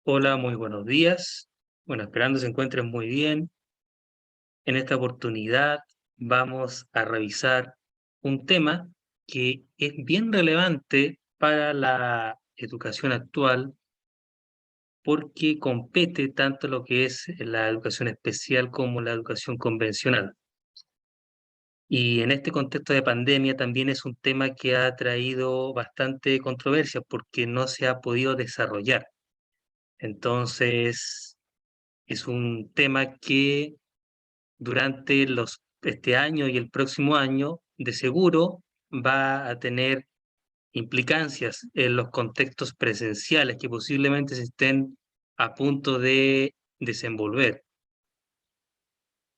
Hola, muy buenos días. Bueno, esperando se encuentren muy bien. En esta oportunidad vamos a revisar un tema que es bien relevante para la educación actual porque compete tanto lo que es la educación especial como la educación convencional. Y en este contexto de pandemia también es un tema que ha traído bastante controversia porque no se ha podido desarrollar. Entonces, es un tema que durante este año y el próximo año, de seguro va a tener implicancias en los contextos presenciales que posiblemente se estén a punto de desenvolver.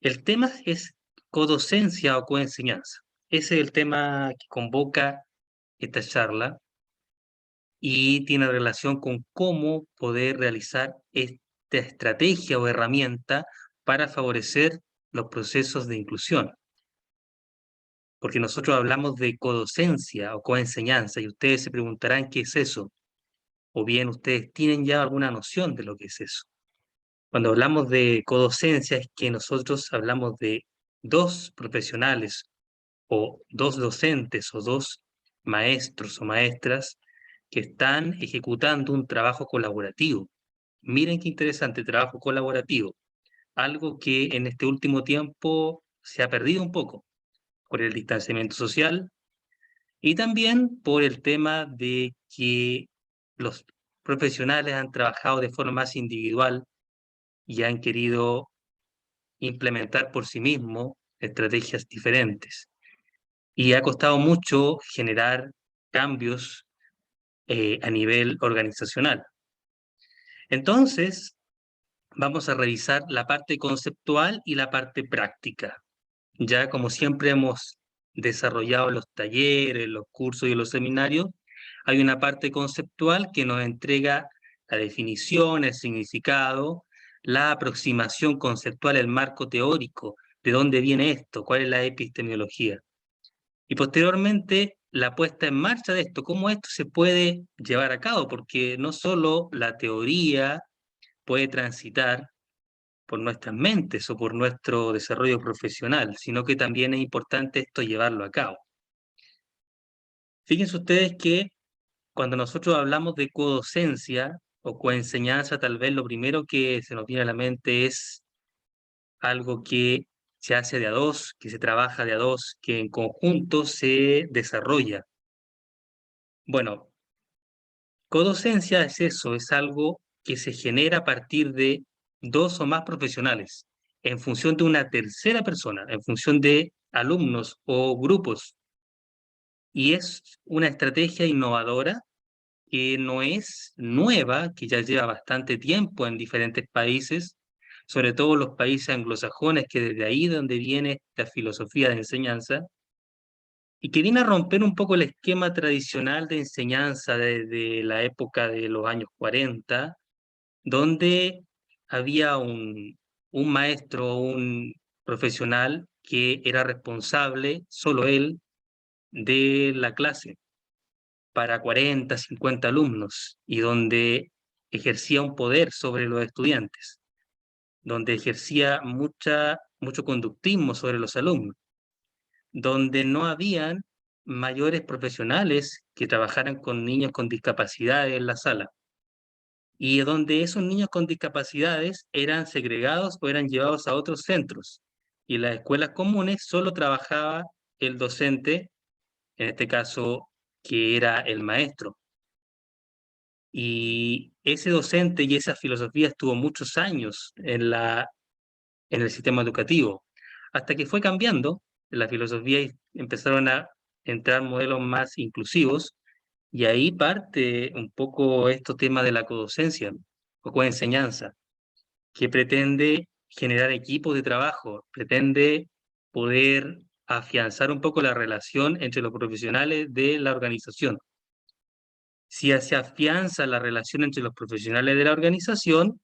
El tema es codocencia o coenseñanza. Ese es el tema que convoca esta charla y tiene relación con cómo poder realizar esta estrategia o herramienta para favorecer los procesos de inclusión. Porque nosotros hablamos de codocencia o coenseñanza y ustedes se preguntarán qué es eso, o bien ustedes tienen ya alguna noción de lo que es eso. Cuando hablamos de codocencia es que nosotros hablamos de dos profesionales o dos docentes o dos maestros o maestras que están ejecutando un trabajo colaborativo. Miren qué interesante, trabajo colaborativo, algo que en este último tiempo se ha perdido un poco por el distanciamiento social y también por el tema de que los profesionales han trabajado de forma más individual y han querido implementar por sí mismos estrategias diferentes. Y ha costado mucho generar cambios a nivel organizacional. Entonces, vamos a revisar la parte conceptual y la parte práctica. Ya como siempre hemos desarrollado los talleres, los cursos y los seminarios, hay una parte conceptual que nos entrega la definición, el significado, la aproximación conceptual, el marco teórico, de dónde viene esto, cuál es la epistemología. Y posteriormente la puesta en marcha de esto, cómo esto se puede llevar a cabo, porque no solo la teoría puede transitar por nuestras mentes o por nuestro desarrollo profesional, sino que también es importante esto llevarlo a cabo. Fíjense ustedes que cuando nosotros hablamos de codocencia o coenseñanza, tal vez lo primero que se nos viene a la mente es algo que se hace de a dos, que se trabaja de a dos, que en conjunto se desarrolla. Bueno, codocencia es eso, es algo que se genera a partir de dos o más profesionales, en función de una tercera persona, en función de alumnos o grupos. Y es una estrategia innovadora que no es nueva, que ya lleva bastante tiempo en diferentes países, sobre todo los países anglosajones, que desde ahí donde viene esta filosofía de enseñanza, y que viene a romper un poco el esquema tradicional de enseñanza desde la época de los años 40, donde había un maestro, un profesional que era responsable, solo él, de la clase para 40, 50 alumnos y donde ejercía un poder sobre los estudiantes, donde ejercía mucho conductismo sobre los alumnos, donde no habían mayores profesionales que trabajaran con niños con discapacidades en la sala y donde esos niños con discapacidades eran segregados o eran llevados a otros centros. Y en las escuelas comunes solo trabajaba el docente, en este caso, que era el maestro. Y ese docente y esa filosofía estuvo muchos años en el sistema educativo, hasta que fue cambiando la filosofía y empezaron a entrar modelos más inclusivos, y ahí parte un poco este tema de la codocencia o coenseñanza, que pretende generar equipos de trabajo, pretende poder afianzar un poco la relación entre los profesionales de la organización. Si se afianza la relación entre los profesionales de la organización,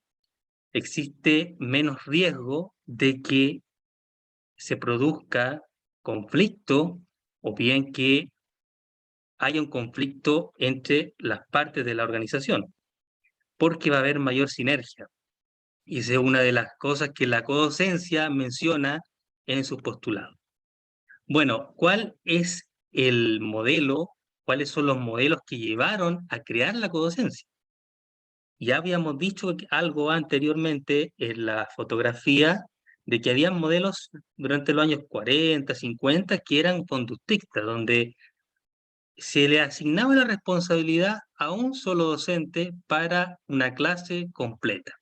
existe menos riesgo de que se produzca conflicto o bien que haya un conflicto entre las partes de la organización, porque va a haber mayor sinergia. Y esa es una de las cosas que la codocencia menciona en sus postulados. Bueno, ¿cuál es el modelo? ¿Cuáles son los modelos que llevaron a crear la codocencia? Ya habíamos dicho algo anteriormente en la fotografía de que había modelos durante los años 40, 50 que eran conductistas, donde se le asignaba la responsabilidad a un solo docente para una clase completa.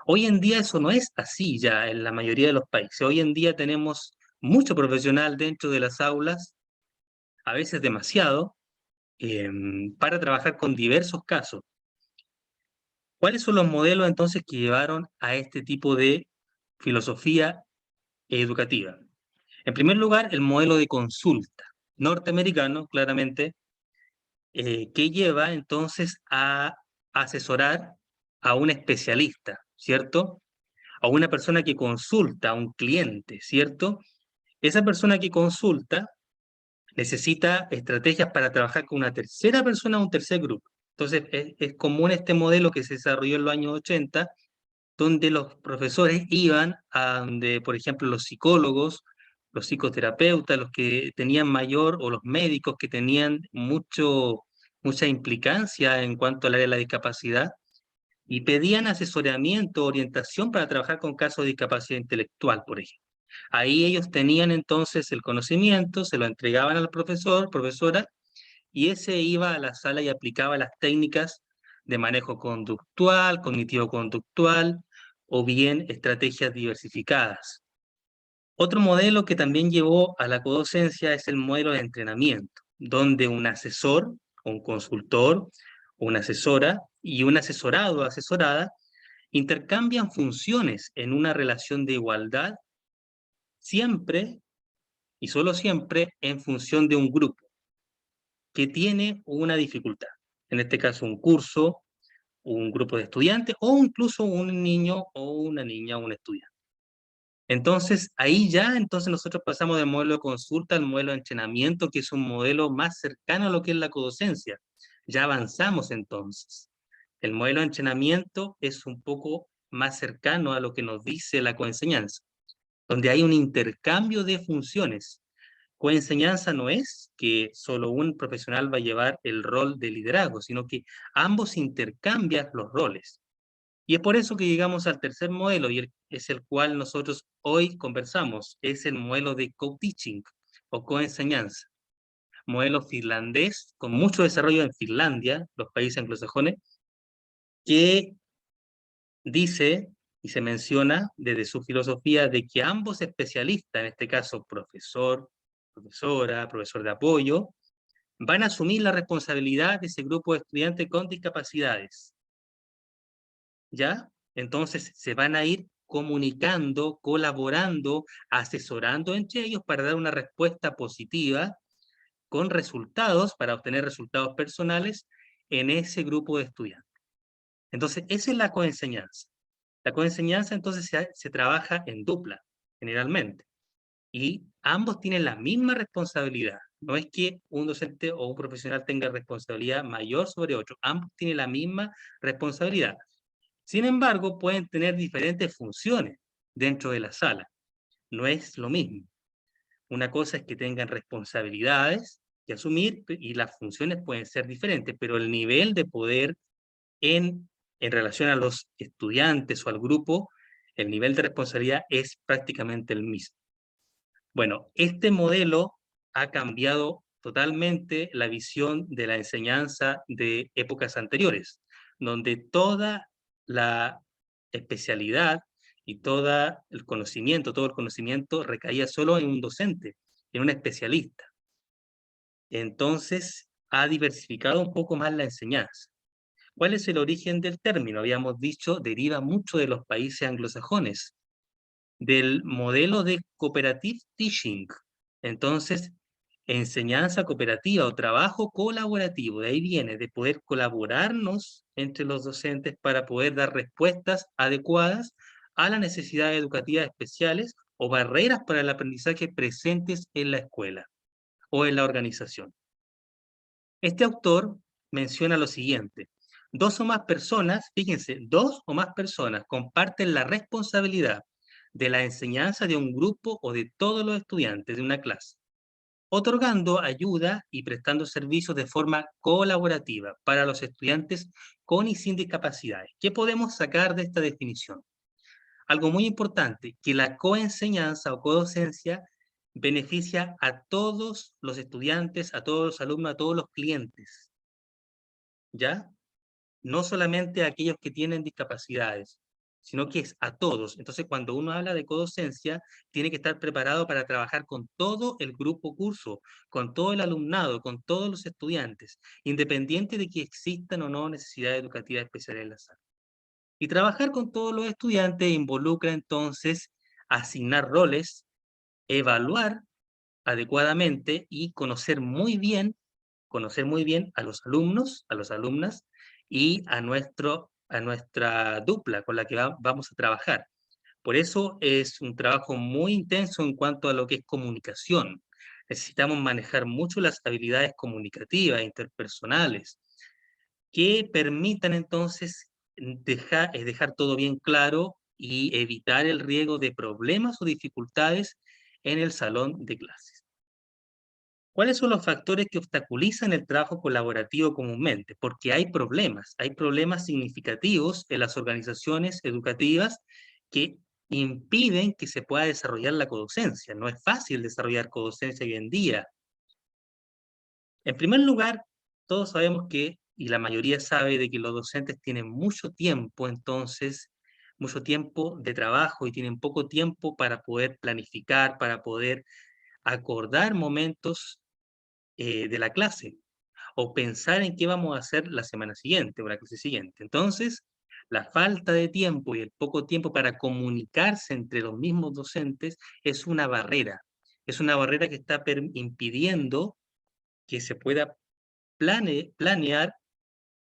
Hoy en día eso no es así ya en la mayoría de los países. Hoy en día tenemos mucho profesional dentro de las aulas, a veces demasiado, para trabajar con diversos casos. ¿Cuáles son los modelos entonces que llevaron a este tipo de filosofía educativa? En primer lugar, el modelo de consulta norteamericano, claramente, que lleva entonces a asesorar a un especialista, ¿cierto? A una persona que consulta, a un cliente, ¿cierto? Esa persona que consulta necesita estrategias para trabajar con una tercera persona o un tercer grupo. Entonces, es común este modelo que se desarrolló en los años 80, donde los profesores iban a donde, por ejemplo, los psicólogos, los psicoterapeutas, los que tenían mayor, o los médicos que tenían mucha implicancia en cuanto al área de la discapacidad, y pedían asesoramiento, orientación para trabajar con casos de discapacidad intelectual, por ejemplo. Ahí ellos tenían entonces el conocimiento, se lo entregaban al profesor, profesora, y ese iba a la sala y aplicaba las técnicas de manejo conductual, cognitivo-conductual, o bien estrategias diversificadas. Otro modelo que también llevó a la codocencia es el modelo de entrenamiento, donde un asesor, un consultor, una asesora y un asesorado o asesorada intercambian funciones en una relación de igualdad, siempre y solo siempre en función de un grupo que tiene una dificultad. En este caso, un curso, un grupo de estudiantes o incluso un niño o una niña o un estudiante. Entonces, ahí ya entonces nosotros pasamos del modelo de consulta al modelo de entrenamiento, que es un modelo más cercano a lo que es la codocencia. Ya avanzamos entonces. El modelo de entrenamiento es un poco más cercano a lo que nos dice la coenseñanza, donde hay un intercambio de funciones. Coenseñanza no es que solo un profesional va a llevar el rol de liderazgo, sino que ambos intercambian los roles. Y es por eso que llegamos al tercer modelo, y es el cual nosotros hoy conversamos, es el modelo de co-teaching o coenseñanza. Modelo finlandés, con mucho desarrollo en Finlandia, los países anglosajones, que dice y se menciona desde su filosofía de que ambos especialistas, en este caso profesor, profesora, profesor de apoyo, van a asumir la responsabilidad de ese grupo de estudiantes con discapacidades. ¿Ya? Entonces se van a ir comunicando, colaborando, asesorando entre ellos para dar una respuesta positiva con resultados, para obtener resultados personales en ese grupo de estudiantes. Entonces, esa es la coenseñanza. La coenseñanza entonces se trabaja en dupla, generalmente, y ambos tienen la misma responsabilidad. No es que un docente o un profesional tenga responsabilidad mayor sobre otro, ambos tienen la misma responsabilidad. Sin embargo, pueden tener diferentes funciones dentro de la sala. No es lo mismo. Una cosa es que tengan responsabilidades que asumir y las funciones pueden ser diferentes, pero el nivel de poder en relación a los estudiantes o al grupo, el nivel de responsabilidad es prácticamente el mismo. Bueno, este modelo ha cambiado totalmente la visión de la enseñanza de épocas anteriores, donde toda la especialidad y todo el conocimiento recaía solo en un docente, en un especialista. Entonces, ha diversificado un poco más la enseñanza. ¿Cuál es el origen del término? Habíamos dicho, deriva mucho de los países anglosajones, del modelo de cooperative teaching. Entonces, enseñanza cooperativa o trabajo colaborativo, de ahí viene, de poder colaborarnos entre los docentes para poder dar respuestas adecuadas a las necesidades educativas especiales o barreras para el aprendizaje presentes en la escuela o en la organización. Este autor menciona lo siguiente: dos o más personas, fíjense, dos o más personas comparten la responsabilidad de la enseñanza de un grupo o de todos los estudiantes de una clase, otorgando ayuda y prestando servicios de forma colaborativa para los estudiantes con y sin discapacidades. ¿Qué podemos sacar de esta definición? Algo muy importante, que la coenseñanza o codocencia beneficia a todos los estudiantes, a todos los alumnos, a todos los clientes, ¿ya? No solamente a aquellos que tienen discapacidades, sino que es a todos. Entonces, cuando uno habla de codocencia, tiene que estar preparado para trabajar con todo el grupo curso, con todo el alumnado, con todos los estudiantes, independiente de que existan o no necesidades educativas especiales en la sala. Y trabajar con todos los estudiantes involucra entonces asignar roles, evaluar adecuadamente y conocer muy bien a los alumnos, a las alumnas y a nuestra dupla con la que vamos a trabajar. Por eso es un trabajo muy intenso en cuanto a lo que es comunicación. Necesitamos manejar mucho las habilidades comunicativas, interpersonales, que permitan entonces dejar todo bien claro y evitar el riesgo de problemas o dificultades en el salón de clases. ¿Cuáles son los factores que obstaculizan el trabajo colaborativo comúnmente? Porque hay problemas significativos en las organizaciones educativas que impiden que se pueda desarrollar la codocencia. No es fácil desarrollar codocencia hoy en día. En primer lugar, todos sabemos que, y la mayoría sabe, de que los docentes tienen mucho tiempo, entonces, mucho tiempo de trabajo y tienen poco tiempo para poder planificar, para poder acordar momentos de la clase o pensar en qué vamos a hacer la semana siguiente o la clase siguiente. Entonces, la falta de tiempo y el poco tiempo para comunicarse entre los mismos docentes es una barrera que está impidiendo que se pueda planear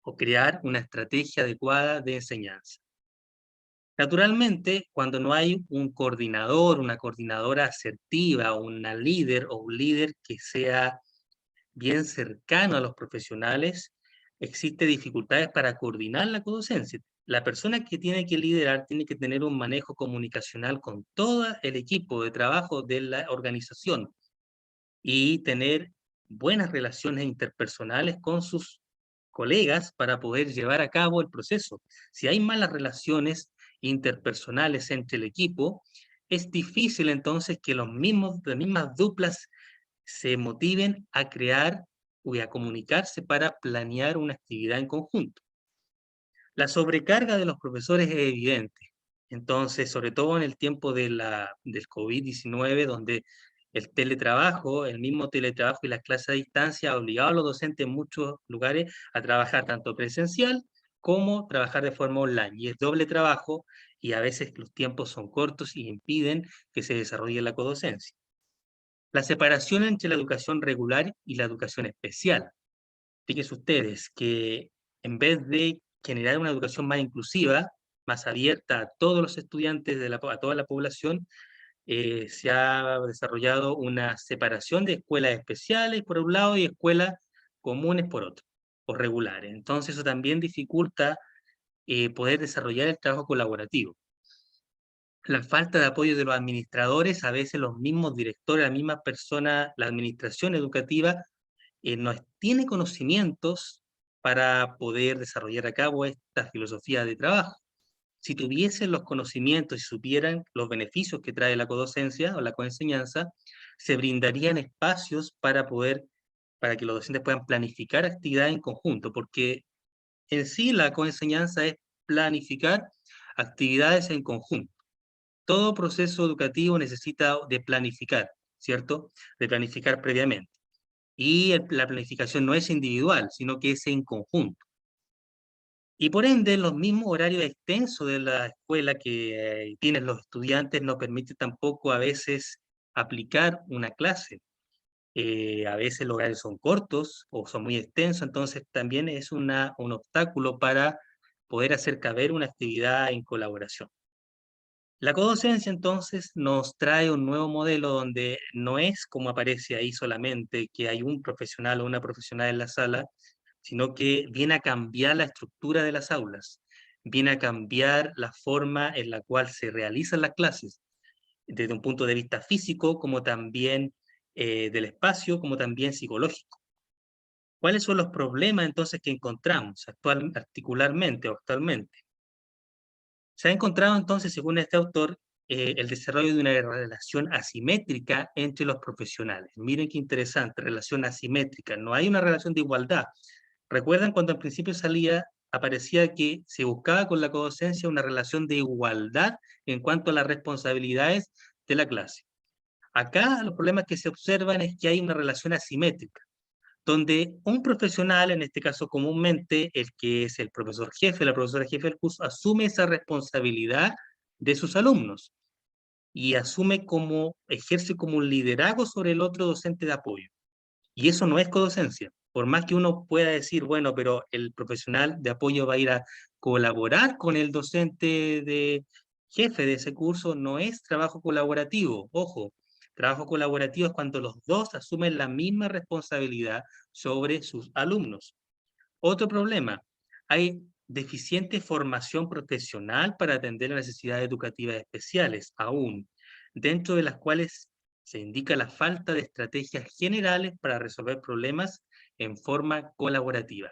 o crear una estrategia adecuada de enseñanza. Naturalmente, cuando no hay un coordinador, una coordinadora asertiva, una líder o un líder que sea bien cercano a los profesionales, existe dificultades para coordinar la codocencia. La persona que tiene que liderar tiene que tener un manejo comunicacional con todo el equipo de trabajo de la organización y tener buenas relaciones interpersonales con sus colegas para poder llevar a cabo el proceso. Si hay malas relaciones interpersonales entre el equipo, es difícil entonces que las mismas duplas se motiven a crear y a comunicarse para planear una actividad en conjunto. La sobrecarga de los profesores es evidente. Entonces, sobre todo en el tiempo del COVID-19, donde el mismo teletrabajo y las clases a distancia ha obligado a los docentes en muchos lugares a trabajar tanto presencial como trabajar de forma online. Y es doble trabajo y a veces los tiempos son cortos y impiden que se desarrolle la codocencia. La separación entre la educación regular y la educación especial. Fíjense ustedes que en vez de generar una educación más inclusiva, más abierta a todos los estudiantes, a toda la población, se ha desarrollado una separación de escuelas especiales por un lado y escuelas comunes por otro, o regulares. Entonces eso también dificulta poder desarrollar el trabajo colaborativo. La falta de apoyo de los administradores, a veces los mismos directores, la misma persona, la administración educativa, no tiene conocimientos para poder desarrollar a cabo esta filosofía de trabajo. Si tuviesen los conocimientos y supieran los beneficios que trae la codocencia o la coenseñanza, se brindarían espacios para que los docentes puedan planificar actividades en conjunto, porque en sí la coenseñanza es planificar actividades en conjunto. Todo proceso educativo necesita de planificar, ¿cierto? De planificar previamente. Y la planificación no es individual, sino que es en conjunto. Y por ende, los mismos horarios extensos de la escuela que tienen los estudiantes no permite tampoco a veces aplicar una clase. A veces los horarios son cortos o son muy extensos, entonces también es un obstáculo para poder hacer caber una actividad en colaboración. La codocencia entonces nos trae un nuevo modelo donde no es como aparece ahí solamente que hay un profesional o una profesional en la sala, sino que viene a cambiar la estructura de las aulas, viene a cambiar la forma en la cual se realizan las clases, desde un punto de vista físico, como también del espacio, como también psicológico. ¿Cuáles son los problemas entonces que encontramos particularmente o actualmente? Se ha encontrado entonces, según este autor, el desarrollo de una relación asimétrica entre los profesionales. Miren qué interesante, relación asimétrica. No hay una relación de igualdad. ¿Recuerdan cuando al principio aparecía que se buscaba con la codocencia una relación de igualdad en cuanto a las responsabilidades de la clase? Acá los problemas que se observan es que hay una relación asimétrica donde un profesional, en este caso comúnmente el que es el profesor jefe, la profesora jefe del curso, asume esa responsabilidad de sus alumnos y ejerce como un liderazgo sobre el otro docente de apoyo. Y eso no es codocencia. Por más que uno pueda decir, bueno, pero el profesional de apoyo va a ir a colaborar con el docente de jefe de ese curso, no es trabajo colaborativo. Ojo, trabajo colaborativo es cuando los dos asumen la misma responsabilidad sobre sus alumnos. Otro problema, hay deficiente formación profesional para atender las necesidades educativas especiales, aún, dentro de las cuales se indica la falta de estrategias generales para resolver problemas en forma colaborativa.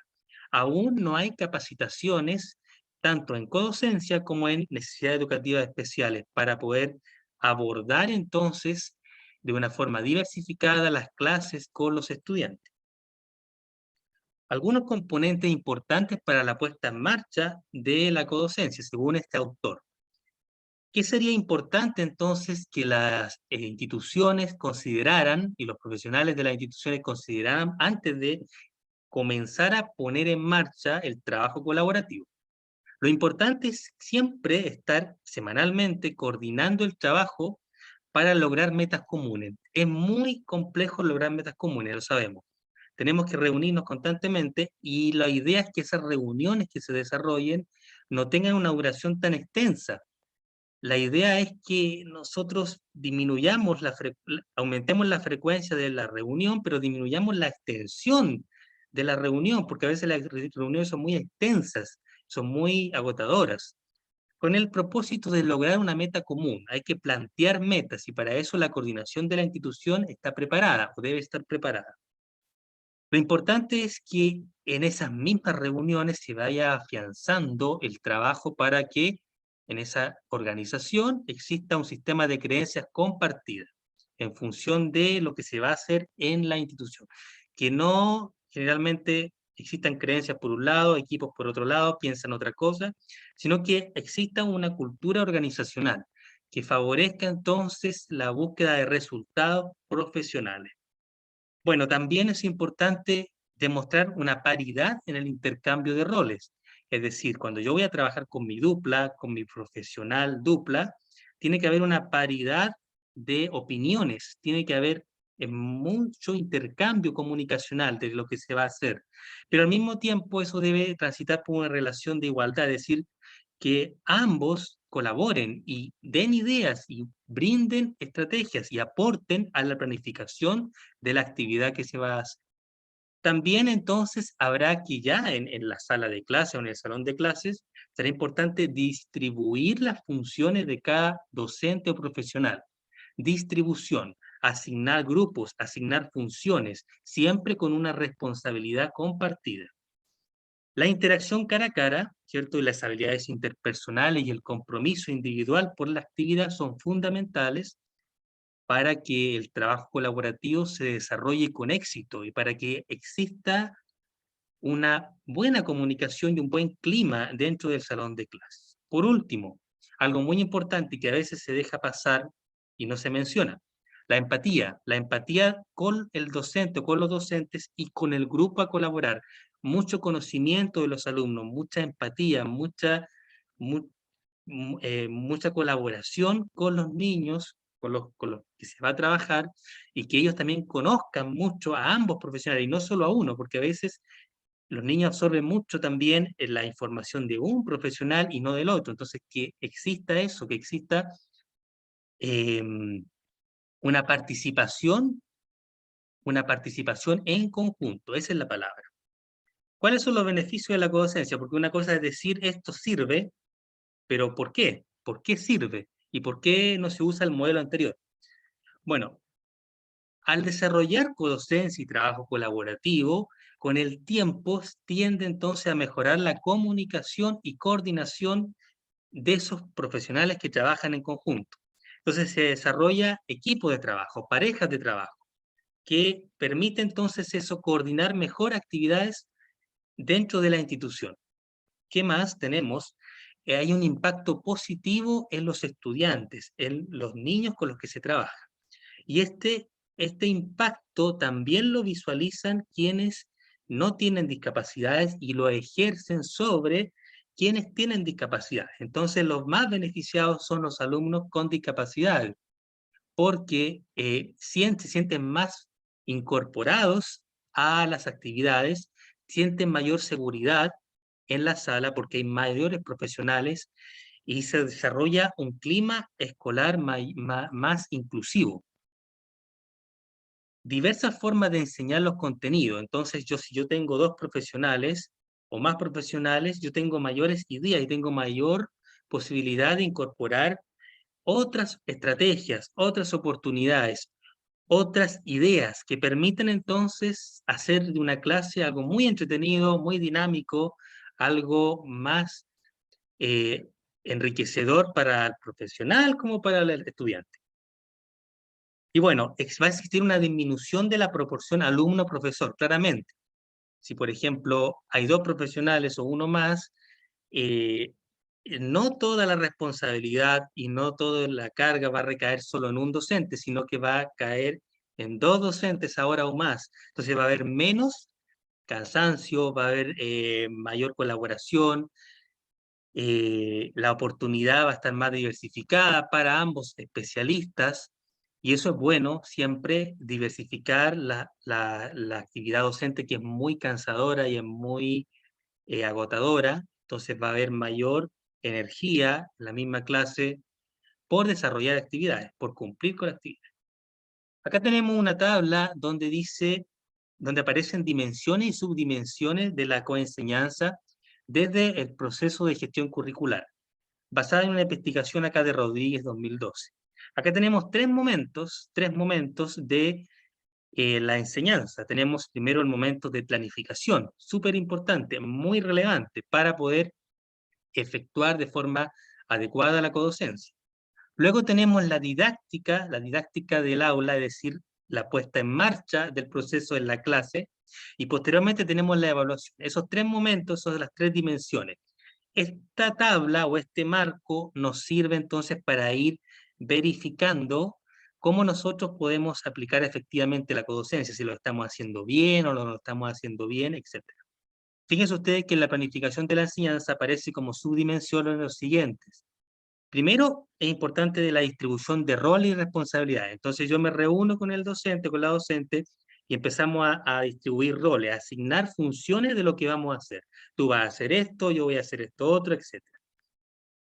Aún no hay capacitaciones, tanto en codocencia como en necesidades educativas especiales, para poder abordar entonces de una forma diversificada las clases con los estudiantes. Algunos componentes importantes para la puesta en marcha de la codocencia, según este autor. ¿Qué sería importante entonces que las instituciones consideraran y los profesionales de las instituciones consideraran antes de comenzar a poner en marcha el trabajo colaborativo? Lo importante es siempre estar semanalmente coordinando el trabajo para lograr metas comunes. Es muy complejo lograr metas comunes, lo sabemos. Tenemos que reunirnos constantemente y la idea es que esas reuniones que se desarrollen no tengan una duración tan extensa. La idea es que nosotros aumentemos la frecuencia de la reunión, pero disminuyamos la extensión de la reunión, porque a veces las reuniones son muy extensas, son muy agotadoras, con el propósito de lograr una meta común. Hay que plantear metas y para eso la coordinación de la institución está preparada o debe estar preparada. Lo importante es que en esas mismas reuniones se vaya afianzando el trabajo para que en esa organización exista un sistema de creencias compartidas en función de lo que se va a hacer en la institución. Que no generalmente existan creencias por un lado, equipos por otro lado, piensan otra cosa, sino que exista una cultura organizacional que favorezca entonces la búsqueda de resultados profesionales. Bueno, también es importante demostrar una paridad en el intercambio de roles. Es decir, cuando yo voy a trabajar con mi dupla, con mi profesional dupla, tiene que haber una paridad de opiniones, tiene que haber mucho intercambio comunicacional de lo que se va a hacer. Pero al mismo tiempo eso debe transitar por una relación de igualdad, es decir, que ambos colaboren y den ideas y brinden estrategias y aporten a la planificación de la actividad que se va a hacer. También entonces habrá que ya en la sala de clase o en el salón de clases, será importante distribuir las funciones de cada docente o profesional. Distribución, asignar grupos, asignar funciones, siempre con una responsabilidad compartida. La interacción cara a cara, ¿cierto? Y las habilidades interpersonales y el compromiso individual por la actividad son fundamentales para que el trabajo colaborativo se desarrolle con éxito y para que exista una buena comunicación y un buen clima dentro del salón de clases. Por último, algo muy importante que a veces se deja pasar y no se menciona, la empatía con el docente o con los docentes y con el grupo a colaborar, mucho conocimiento de los alumnos, mucha empatía, mu- mucha colaboración con los niños, con los que se va a trabajar, y que ellos también conozcan mucho a ambos profesionales y no solo a uno, porque a veces los niños absorben mucho también la información de un profesional y no del otro. Entonces, que exista eso, que exista em, una participación, una participación en conjunto, esa es la palabra. ¿Cuáles son los beneficios de la codocencia? Porque una cosa es decir, esto sirve, pero ¿por qué? ¿Por qué sirve? ¿Y por qué no se usa el modelo anterior? Bueno, al desarrollar codocencia y trabajo colaborativo, con el tiempo tiende entonces a mejorar la comunicación y coordinación de esos profesionales que trabajan en conjunto. Entonces se desarrolla equipo de trabajo, parejas de trabajo, que permite entonces eso, coordinar mejor actividades dentro de la institución. ¿Qué más tenemos? Hay un impacto positivo en los estudiantes, en los niños con los que se trabaja. Y este impacto también lo visualizan quienes no tienen discapacidades y lo ejercen sobre quienes tienen discapacidad. Entonces, los más beneficiados son los alumnos con discapacidad, porque se sienten más incorporados a las actividades, sienten mayor seguridad en la sala porque hay mayores profesionales y se desarrolla un clima escolar más inclusivo. Diversas formas de enseñar los contenidos. Entonces, si yo tengo dos profesionales o más profesionales, yo tengo mayores ideas y tengo mayor posibilidad de incorporar otras estrategias, otras oportunidades, otras ideas que permiten entonces hacer de una clase algo muy entretenido, muy dinámico, algo más eh, enriquecedor para el profesional como para el estudiante. Y bueno, va a existir una disminución de la proporción alumno-profesor, claramente. Si, por ejemplo, hay dos profesionales o uno más, eh, no toda la responsabilidad y no toda la carga va a recaer solo en un docente, sino que va a caer en dos docentes ahora o más. Entonces va a haber menos cansancio, va a haber mayor colaboración, la oportunidad va a estar más diversificada para ambos especialistas, y eso es bueno, siempre diversificar la actividad docente, que es muy cansadora y es muy agotadora. Entonces va a haber mayor energía en la misma clase por desarrollar actividades, por cumplir con la actividad. Acá tenemos una tabla donde dice, donde aparecen dimensiones y subdimensiones de la coenseñanza desde el proceso de gestión curricular, basada en una investigación acá de Rodríguez 2012. Acá tenemos tres momentos de la enseñanza. Tenemos primero el momento de planificación, súper importante, muy relevante para poder efectuar de forma adecuada la codocencia. Luego tenemos la didáctica del aula, es decir, la puesta en marcha del proceso en la clase, y posteriormente tenemos la evaluación. Esos tres momentos son las tres dimensiones. Esta tabla o este marco nos sirve entonces para ir verificando cómo nosotros podemos aplicar efectivamente la codocencia, si lo estamos haciendo bien o no lo estamos haciendo bien, etc. Fíjense ustedes que en la planificación de la enseñanza aparece como subdimensión en los siguientes. Primero, es importante de la distribución de roles y responsabilidades. Entonces yo me reúno con el docente, con la docente, y empezamos a distribuir roles, a asignar funciones de lo que vamos a hacer. Tú vas a hacer esto, yo voy a hacer esto otro, etcétera.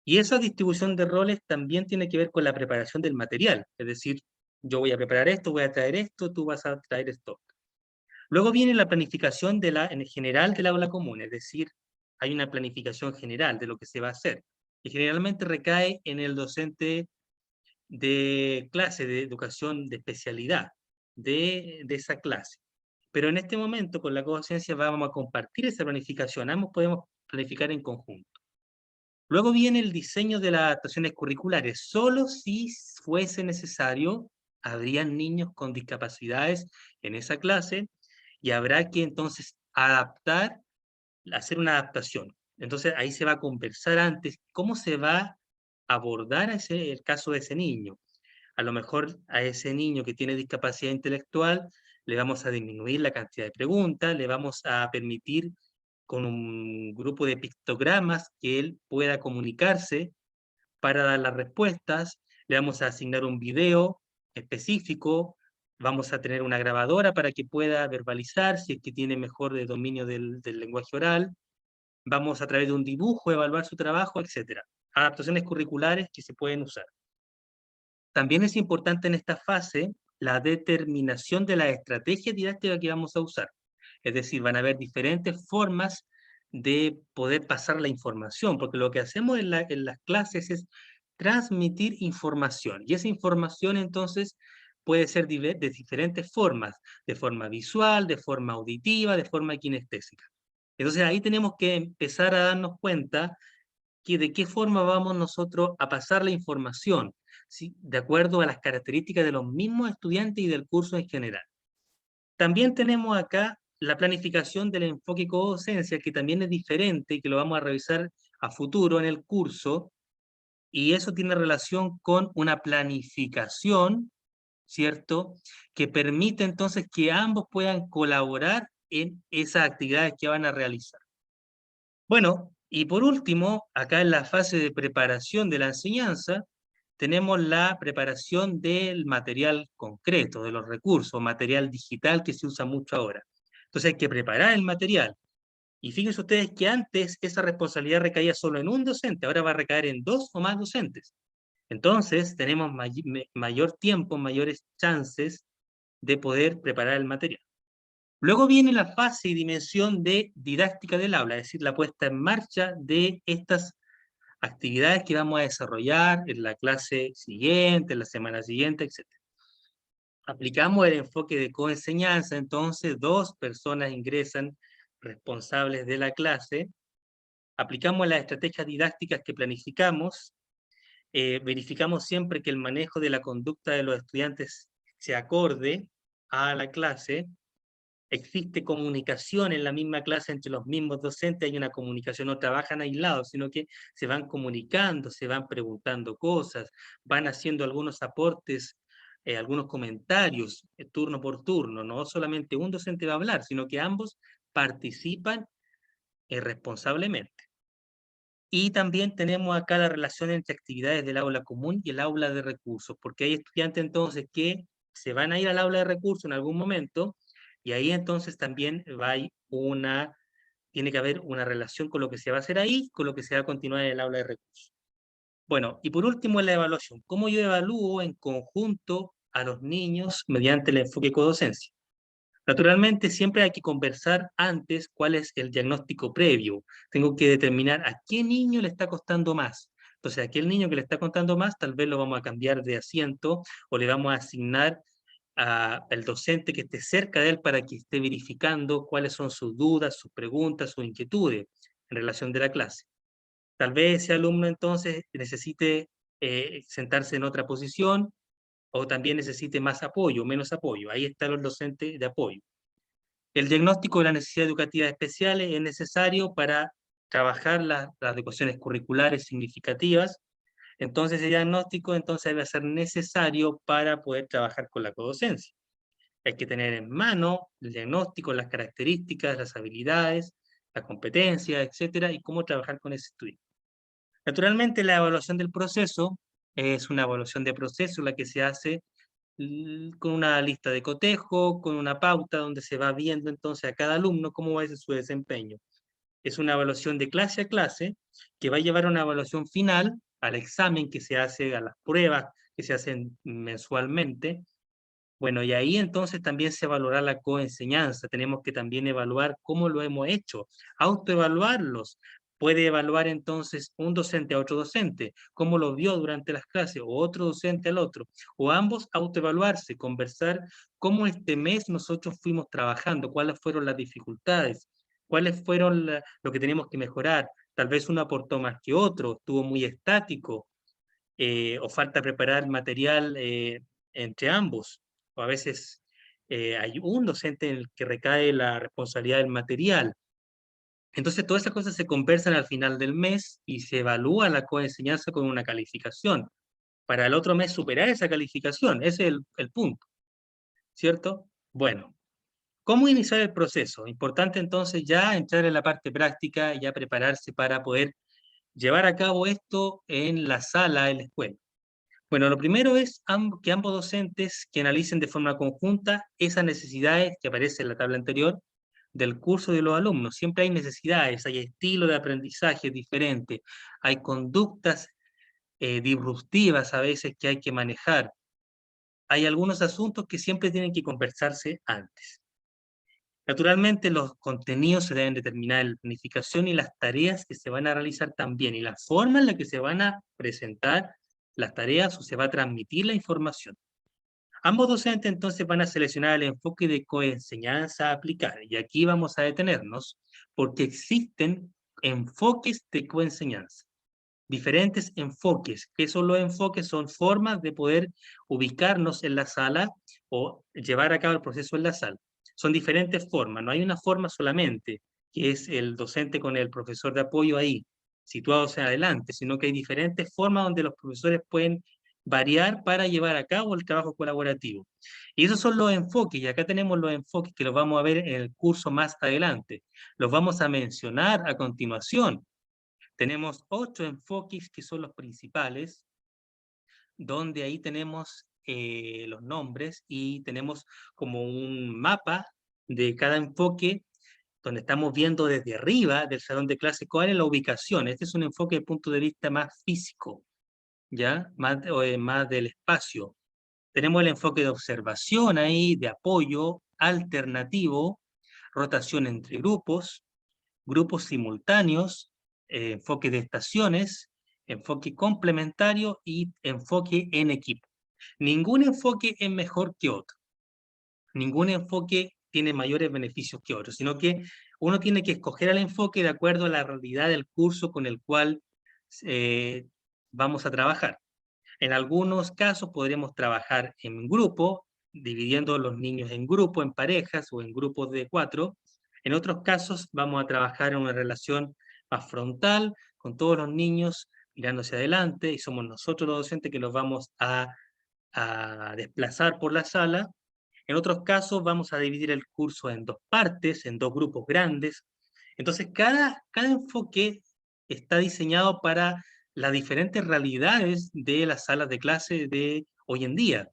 Y esa distribución de roles también tiene que ver con la preparación del material. Es decir, yo voy a preparar esto, voy a traer esto, tú vas a traer esto. Luego viene la planificación en general del aula común, es decir, hay una planificación general de lo que se va a hacer, y generalmente recae en el docente de clase de educación de especialidad de esa clase. Pero en este momento, con la conciencia, vamos a compartir esa planificación, ambos podemos planificar en conjunto. Luego viene el diseño de las adaptaciones curriculares. Solo si fuese necesario, habrían niños con discapacidades en esa clase, y habrá que entonces hacer una adaptación. Entonces ahí se va a conversar antes cómo se va a abordar el caso de ese niño. A lo mejor a ese niño que tiene discapacidad intelectual le vamos a disminuir la cantidad de preguntas, le vamos a permitir con un grupo de pictogramas que él pueda comunicarse para dar las respuestas, le vamos a asignar un video específico, Vamos a tener una grabadora para que pueda verbalizar, si es que tiene mejor de dominio del lenguaje oral. Vamos a través de un dibujo evaluar su trabajo, etcétera. Adaptaciones curriculares que se pueden usar. También es importante en esta fase la determinación de la estrategia didáctica que vamos a usar. Es decir, van a haber diferentes formas de poder pasar la información, porque lo que hacemos en las clases es transmitir información. Y esa información entonces puede ser de diferentes formas, de forma visual, de forma auditiva, de forma kinestésica. Entonces ahí tenemos que empezar a darnos cuenta que de qué forma vamos nosotros a pasar la información, ¿sí? De acuerdo a las características de los mismos estudiantes y del curso en general. También tenemos acá la planificación del enfoque codocencia, que también es diferente y que lo vamos a revisar a futuro en el curso, y eso tiene relación con una planificación, ¿cierto? Que permite entonces que ambos puedan colaborar en esas actividades que van a realizar. Bueno, y por último, acá en la fase de preparación de la enseñanza, tenemos la preparación del material concreto, de los recursos, material digital que se usa mucho ahora. Entonces hay que preparar el material. Y fíjense ustedes que antes esa responsabilidad recaía solo en un docente, ahora va a recaer en 2 o más docentes. Entonces tenemos mayor tiempo, mayores chances de poder preparar el material. Luego viene la fase y dimensión de didáctica del aula, es decir, la puesta en marcha de estas actividades que vamos a desarrollar en la clase siguiente, en la semana siguiente, etc. Aplicamos el enfoque de coenseñanza, entonces 2 personas ingresan responsables de la clase, aplicamos las estrategias didácticas que planificamos, verificamos siempre que el manejo de la conducta de los estudiantes se acorde a la clase, existe comunicación en la misma clase entre los mismos docentes, hay una comunicación, no trabajan aislados, sino que se van comunicando, se van preguntando cosas, van haciendo algunos aportes, algunos comentarios, turno por turno, no solamente un docente va a hablar, sino que ambos participan responsablemente. Y también tenemos acá la relación entre actividades del aula común y el aula de recursos, porque hay estudiantes entonces que se van a ir al aula de recursos en algún momento, y ahí entonces también tiene que haber una relación con lo que se va a hacer ahí, con lo que se va a continuar en el aula de recursos. Bueno, y por último la evaluación. ¿Cómo yo evalúo en conjunto a los niños mediante el enfoque codocencia? Naturalmente, siempre hay que conversar antes cuál es el diagnóstico previo. Tengo que determinar a qué niño le está costando más. Entonces, a aquel niño que le está costando más, tal vez lo vamos a cambiar de asiento o le vamos a asignar al docente que esté cerca de él para que esté verificando cuáles son sus dudas, sus preguntas, sus inquietudes en relación de la clase. Tal vez ese alumno entonces necesite sentarse en otra posición o también necesite más apoyo, menos apoyo. Ahí están los docentes de apoyo. El diagnóstico de las necesidades educativas especiales es necesario para trabajar las adecuaciones curriculares significativas. Entonces, ese diagnóstico entonces debe ser necesario para poder trabajar con la codocencia. Hay que tener en mano el diagnóstico, las características, las habilidades, las competencias, etcétera, y cómo trabajar con ese estudiante. Naturalmente, la evaluación del proceso es una evaluación de proceso la que se hace con una lista de cotejo, con una pauta donde se va viendo entonces a cada alumno cómo va a ser su desempeño. Es una evaluación de clase a clase que va a llevar a una evaluación final, al examen que se hace, a las pruebas que se hacen mensualmente. Bueno, y ahí entonces también se evaluará la coenseñanza. Tenemos que también evaluar cómo lo hemos hecho, autoevaluarlos. Puede evaluar entonces un docente a otro docente, cómo lo vio durante las clases, o otro docente al otro, o ambos autoevaluarse, conversar cómo este mes nosotros fuimos trabajando, cuáles fueron las dificultades, cuáles fueron lo que tenemos que mejorar. Tal vez uno aportó más que otro, estuvo muy estático, o falta preparar material entre ambos, o a veces hay un docente en el que recae la responsabilidad del material. Entonces, todas esas cosas se conversan al final del mes y se evalúa la coenseñanza con una calificación. Para el otro mes superar esa calificación, ese es el punto, ¿cierto? Bueno, ¿cómo iniciar el proceso? Importante entonces ya entrar en la parte práctica y ya prepararse para poder llevar a cabo esto en la sala, en la escuela. Bueno, lo primero es que ambos docentes que analicen de forma conjunta esas necesidades que aparecen en la tabla anterior del curso de los alumnos. Siempre hay necesidades, hay estilos de aprendizaje diferentes, hay conductas disruptivas a veces que hay que manejar. Hay algunos asuntos que siempre tienen que conversarse antes. Naturalmente, los contenidos se deben determinar en la planificación y las tareas que se van a realizar también, y la forma en la que se van a presentar las tareas o se va a transmitir la información. Ambos docentes entonces van a seleccionar el enfoque de coenseñanza a aplicar, y aquí vamos a detenernos porque existen enfoques de coenseñanza, diferentes enfoques. ¿Qué son los enfoques? Son formas de poder ubicarnos en la sala o llevar a cabo el proceso en la sala. Son diferentes formas, no hay una forma solamente, que es el docente con el profesor de apoyo ahí, situados en adelante, sino que hay diferentes formas donde los profesores pueden variar para llevar a cabo el trabajo colaborativo. Y esos son los enfoques, y acá tenemos los enfoques que los vamos a ver en el curso más adelante. Los vamos a mencionar a continuación. Tenemos 8 enfoques que son los principales, donde ahí tenemos los nombres y tenemos como un mapa de cada enfoque, donde estamos viendo desde arriba del salón de clase cuál es la ubicación. Este es un enfoque desde el punto de vista más físico, ¿ya? Más del espacio. Tenemos el enfoque de observación ahí, de apoyo, alternativo, rotación entre grupos, grupos simultáneos, enfoque de estaciones, enfoque complementario y enfoque en equipo. Ningún enfoque es mejor que otro, ningún enfoque tiene mayores beneficios que otro, sino que uno tiene que escoger el enfoque de acuerdo a la realidad del curso con el cual eh, vamos a trabajar. En algunos casos podremos trabajar en grupo, dividiendo los niños en grupo, en parejas o en grupos de 4. En otros casos vamos a trabajar en una relación más frontal, con todos los niños mirando hacia adelante, y somos nosotros los docentes que los vamos a desplazar por la sala. En otros casos vamos a dividir el curso en 2 partes, en 2 grupos grandes. Entonces, cada enfoque está diseñado para las diferentes realidades de las salas de clase de hoy en día.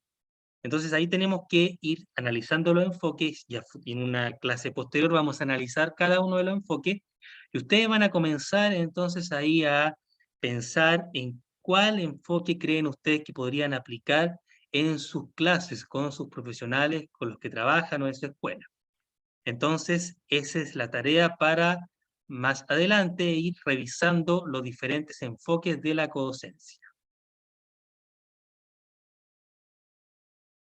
Entonces, ahí tenemos que ir analizando los enfoques, y en una clase posterior vamos a analizar cada uno de los enfoques, y ustedes van a comenzar entonces ahí a pensar en cuál enfoque creen ustedes que podrían aplicar en sus clases, con sus profesionales, con los que trabajan o en su escuela. Entonces, esa es la tarea para más adelante ir revisando los diferentes enfoques de la codocencia.